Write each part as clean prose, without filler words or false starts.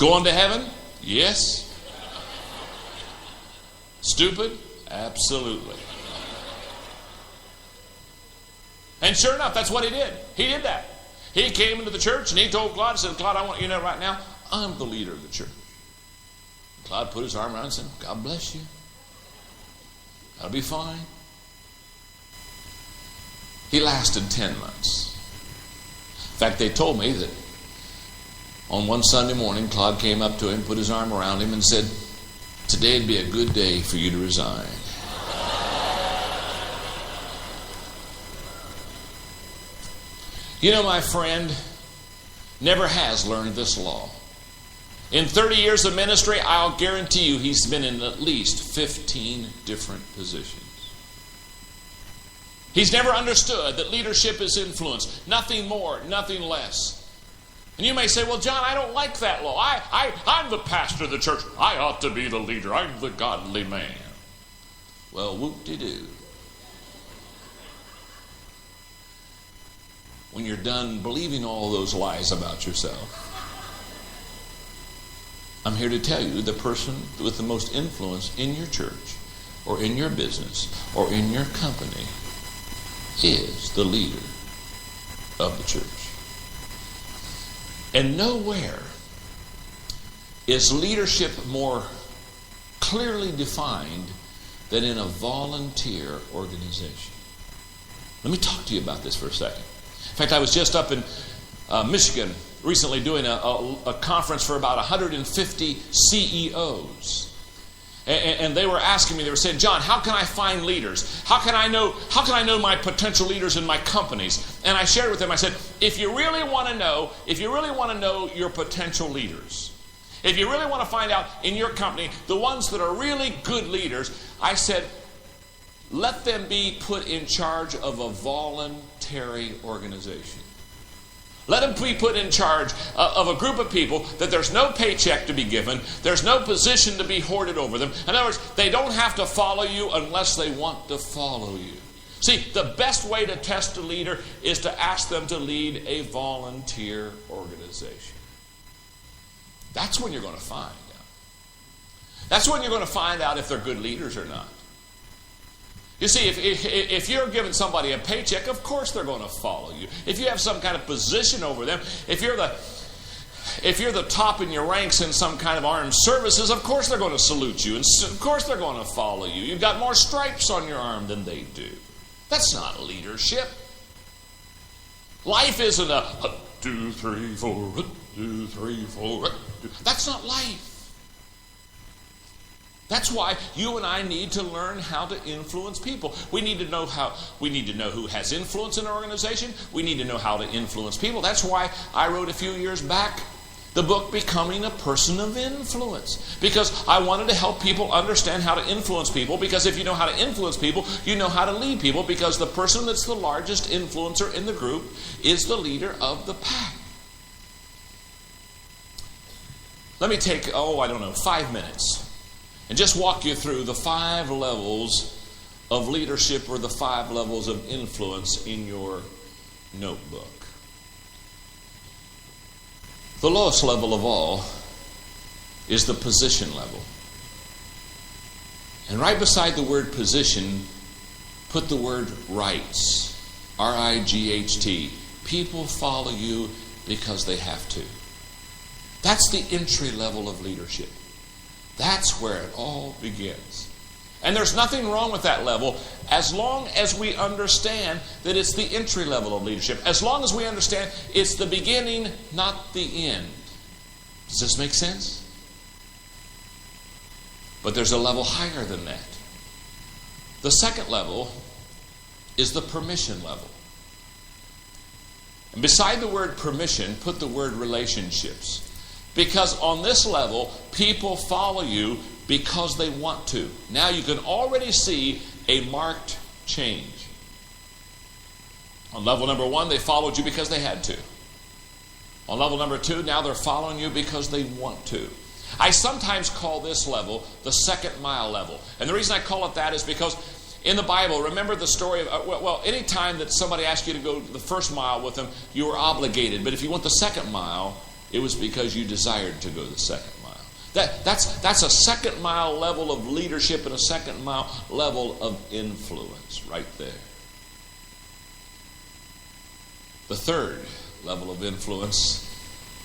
Going to heaven? Yes. Stupid? Absolutely. And sure enough, that's what he did. He did that. He came into the church and he told Claude, said, Claude, I want you to know right now, I'm the leader of the church. Claude put his arm around and said, God bless you. That'll be fine. He lasted 10 months. In fact, they told me that on one Sunday morning, Claude came up to him, put his arm around him and said, today would be a good day for you to resign. You know, my friend never has learned this law. In 30 years of ministry, I'll guarantee you he's been in at least 15 different positions. He's never understood that leadership is influence. Nothing more, nothing less. And you may say, well, John, I don't like that law. I'm the pastor of the church. I ought to be the leader. I'm the godly man. Well, whoop-de-doo. When you're done believing all those lies about yourself, I'm here to tell you the person with the most influence in your church or in your business or in your company is the leader of the church. And nowhere is leadership more clearly defined than in a volunteer organization. Let me talk to you about this for a second. In fact, I was just up in Michigan recently doing a conference for about 150 CEOs. And they were asking me, they were saying, John, how can I find leaders? How can I know my potential leaders in my companies? And I shared with them, I said, if you really want to know your potential leaders, if you really want to find out in your company the ones that are really good leaders, I said, let them be put in charge of a voluntary organization. Let them be put in charge of a group of people that there's no paycheck to be given, there's no position to be hoarded over them. In other words, they don't have to follow you unless they want to follow you. See, the best way to test a leader is to ask them to lead a volunteer organization. That's when you're going to find out. That's when you're going to find out if they're good leaders or not. You see, if you're giving somebody a paycheck, of course they're going to follow you. If you have some kind of position over them, if you're the top in your ranks in some kind of armed services, of course they're going to salute you. And of course they're going to follow you. You've got more stripes on your arm than they do. That's not leadership. Life isn't a 1, 2, 3, 4, 1, 2, 3, 4. That's not life. That's why you and I need to learn how to influence people. We need to know who has influence in an organization. We need to know how to influence people. That's why I wrote a few years back the book Becoming a Person of Influence. Because I wanted to help people understand how to influence people. Because if you know how to influence people, you know how to lead people. Because the person that's the largest influencer in the group is the leader of the pack. Let me take, 5 minutes. And just walk you through the 5 levels of leadership or the 5 levels of influence in your notebook. The lowest level of all is the position level. And right beside the word position, put the word rights. R-I-G-H-T. People follow you because they have to. That's the entry level of leadership. That's where it all begins. And there's nothing wrong with that level as long as we understand that it's the entry level of leadership. As long as we understand it's the beginning, not the end. Does this make sense? But there's a level higher than that. The second level is the permission level. And beside the word permission, put the word relationships. Because on this level, people follow you because they want to. Now you can already see a marked change. On level number 1, they followed you because they had to. On level number 2, now they're following you because they want to. I sometimes call this level the second mile level. And the reason I call it that is because in the Bible, remember the story of, any time that somebody asked you to go the first mile with them, you were obligated. But if you went the second mile, It was because you desired to go the second mile. That's a second mile level of leadership and a second mile level of influence right there. The third level of influence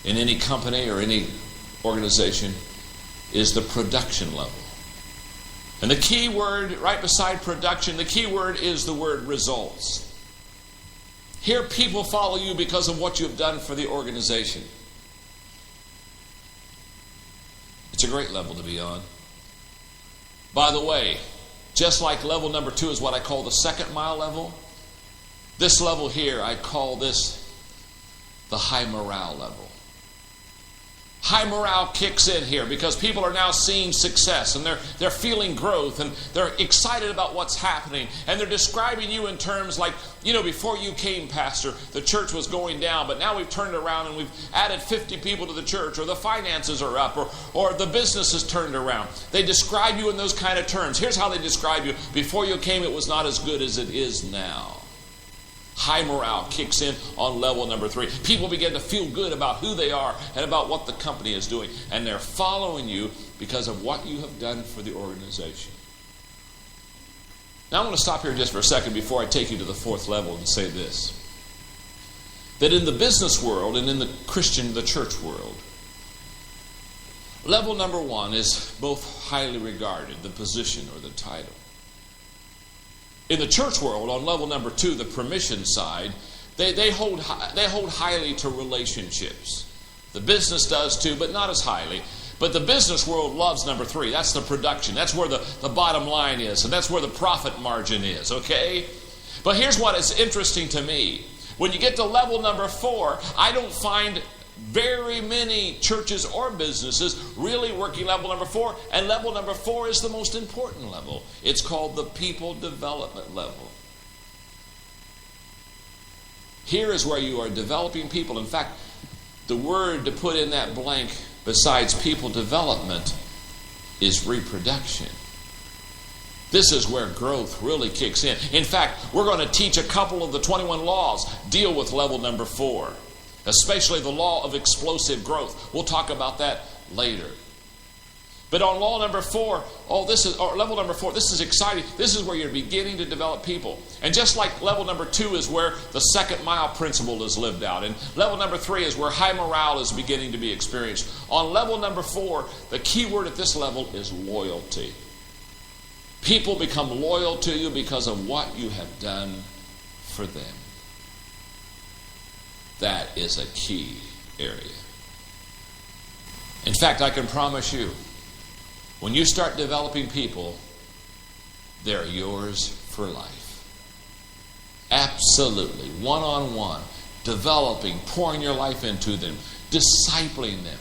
in any company or any organization is the production level. And the key word right beside production, the key word is the word results. Here people follow you because of what you've done for the organization. It's a great level to be on. By the way, just like level number 2 is what I call the second mile level, this level here, I call this the high morale level. High morale kicks in here because people are now seeing success and they're feeling growth and they're excited about what's happening, and they're describing you in terms like, before you came, Pastor, the church was going down, but now we've turned around and we've added 50 people to the church, or the finances are up, or the business has turned around. They describe you in those kind of terms. Here's how they describe you. Before you came, it was not as good as it is now. High morale kicks in on level number 3. People begin to feel good about who they are and about what the company is doing. And they're following you because of what you have done for the organization. Now I want to stop here just for a second before I take you to the 4th level and say this. That in the business world and in the church world, level number 1 is both highly regarded, the position or the title. In the church world, on level number 2, the permission side, they hold highly to relationships. The business does too, but not as highly. But the business world loves number 3. That's the production. That's where the bottom line is, and that's where the profit margin is, okay? But here's what is interesting to me. When you get to level number 4, I don't find very many churches or businesses really working level number 4, and level number 4 is the most important level. It's called the people development level. Here is where you are developing people. In fact, the word to put in that blank besides people development is reproduction. This is where growth really kicks in. In fact, we're going to teach a couple of the 21 laws deal with level number 4. Especially the law of explosive growth. We'll talk about that later. But on level number 4, this is exciting. This is where you're beginning to develop people. And just like level number 2 is where the second mile principle is lived out. And level number 3 is where high morale is beginning to be experienced. On level number 4, the key word at this level is loyalty. People become loyal to you because of what you have done for them. That is a key area. In fact, I can promise you, when you start developing people, they're yours for life. Absolutely. One-on-one. Developing, pouring your life into them, discipling them.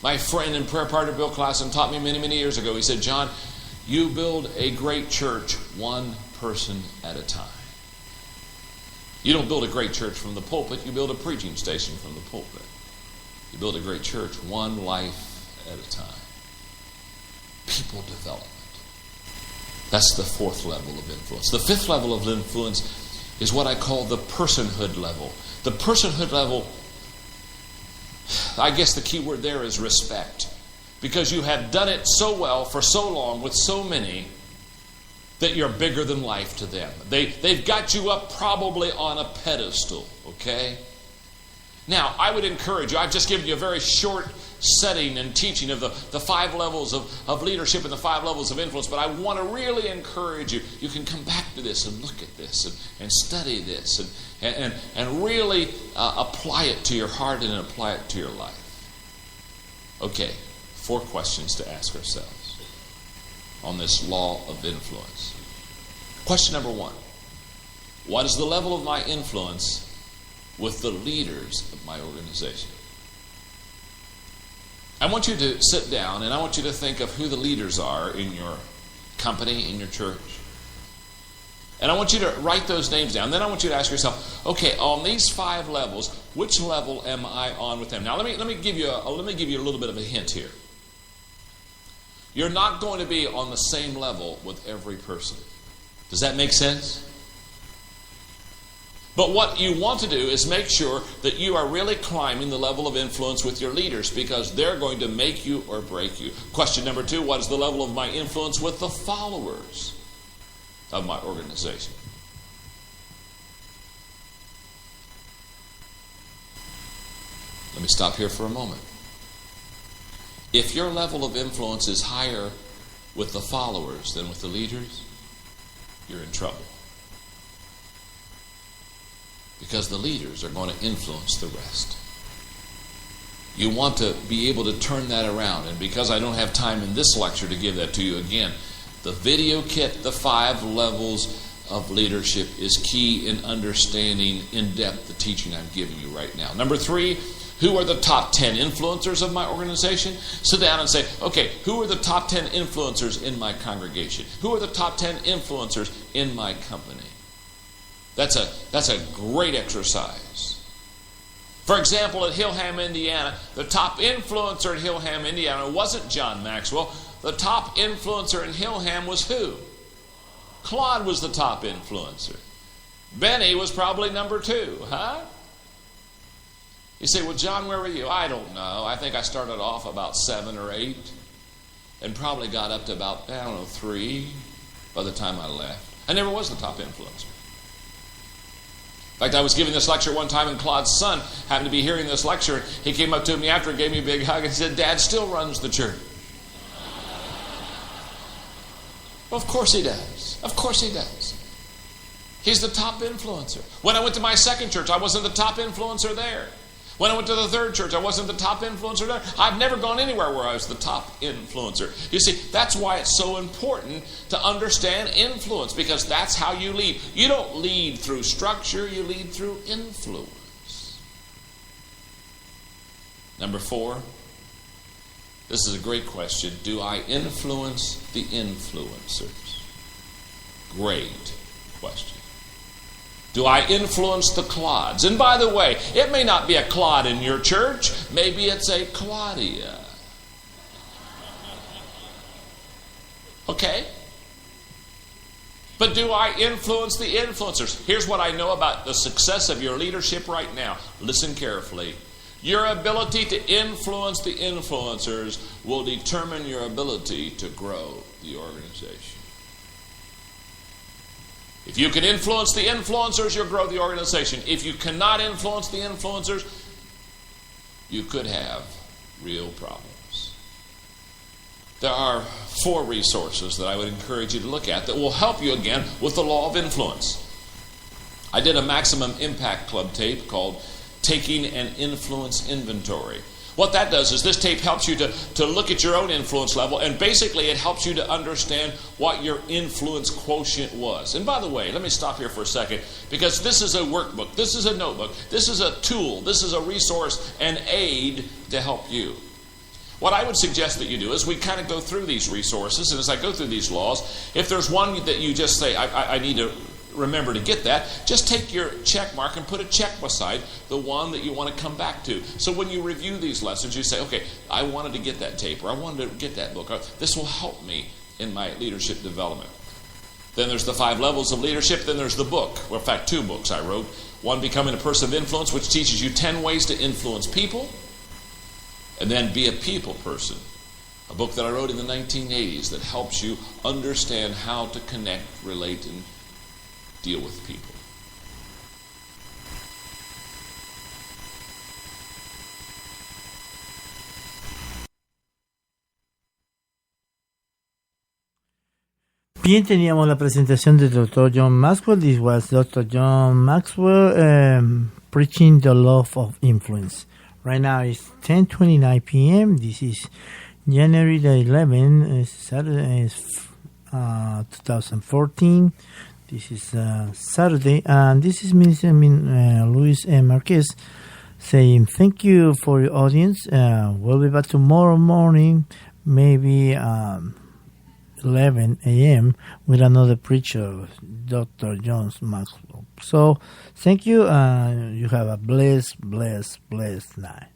My friend and prayer partner Bill Classen taught me many, many years ago. He said, John, you build a great church one person at a time. You don't build a great church from the pulpit. You build a preaching station from the pulpit. You build a great church one life at a time. People development. That's the 4th level of influence. The 5th level of influence is what I call the personhood level. The personhood level, I guess the key word there is respect. Because you have done it so well for so long with so many that you're bigger than life to them. They've got you up probably on a pedestal, okay? Now, I would encourage you, I've just given you a very short setting and teaching of the 5 levels of leadership and the 5 levels of influence, but I want to really encourage you. You can come back to this and look at this and study this and really apply it to your heart and apply it to your life. Okay, 4 questions to ask ourselves on this law of influence. Question number 1. What is the level of my influence with the leaders of my organization? I want you to sit down and I want you to think of who the leaders are in your company, in your church. And I want you to write those names down. Then I want you to ask yourself, okay, on these 5 levels, which level am I on with them? Now let me give you a little bit of a hint here. You're not going to be on the same level with every person. Does that make sense? But what you want to do is make sure that you are really climbing the level of influence with your leaders, because they're going to make you or break you. Question number 2, what is the level of my influence with the followers of my organization? Let me stop here for a moment. If your level of influence is higher with the followers than with the leaders, you're in trouble. Because the leaders are going to influence the rest. You want to be able to turn that around. And because I don't have time in this lecture to give that to you again, the video kit, the 5 levels of leadership, is key in understanding in depth the teaching I'm giving you right now. Number 3, who are the top 10 influencers of my organization? Sit down and say, okay, who are the top 10 influencers in my congregation? Who are the top 10 influencers in my company? That's a great exercise. For example, at Hillham, Indiana, the top influencer at Hillham, Indiana wasn't John Maxwell. The top influencer in Hillham was who? Claude was the top influencer. Benny was probably number 2, huh? You say, well, John, where were you? I don't know. I think I started off about 7 or 8 and probably got up to about, 3 by the time I left. I never was the top influencer. In fact, I was giving this lecture one time, and Claude's son happened to be hearing this lecture. He came up to me after and gave me a big hug and said, Dad still runs the church. Well, of course he does. Of course he does. He's the top influencer. When I went to my second church, I wasn't the top influencer there. When I went to the third church, I wasn't the top influencer there. I've never gone anywhere where I was the top influencer. You see, that's why it's so important to understand influence, because that's how you lead. You don't lead through structure, you lead through influence. Number 4, this is a great question. Do I influence the influencers? Great question. Do I influence the Claudes? And by the way, it may not be a Claude in your church. Maybe it's a Claudia. Okay? But do I influence the influencers? Here's what I know about the success of your leadership right now. Listen carefully. Your ability to influence the influencers will determine your ability to grow the organization. If you can influence the influencers, you'll grow the organization. If you cannot influence the influencers, you could have real problems. There are 4 resources that I would encourage you to look at that will help you again with the law of influence. I did a Maximum Impact Club tape called Taking an Influence Inventory. What that does is this tape helps you to look at your own influence level, and basically it helps you to understand what your influence quotient was. And by the way, let me stop here for a second, because this is a workbook, this is a notebook, this is a tool, this is a resource and aid to help you. What I would suggest that you do is we kind of go through these resources, and as I go through these laws, if there's one that you just say, I need to remember to get that, just take your check mark and put a check beside the one that you want to come back to. So when you review these lessons, you say, okay, I wanted to get that tape, or I wanted to get that book, or this will help me in my leadership development. Then there's the 5 levels of leadership. Then there's the book. Well, in fact, 2 books I wrote. One, Becoming a Person of Influence, which teaches you 10 ways to influence people, and then Be a People Person, a book that I wrote in the 1980s that helps you understand how to connect, relate, and deal with people. Bien, teníamos la presentación del Dr. John Maxwell. This was Dr. John Maxwell preaching the law of influence. Right now it's 10:29 p.m. This is January the 11th, Saturday, 2014. This is Saturday, and this is Minister Luis Marquez saying thank you for your audience. We'll be back tomorrow morning, maybe 11 a.m. with another preacher, Dr. John Maxwell. So thank you, and you have a blessed night.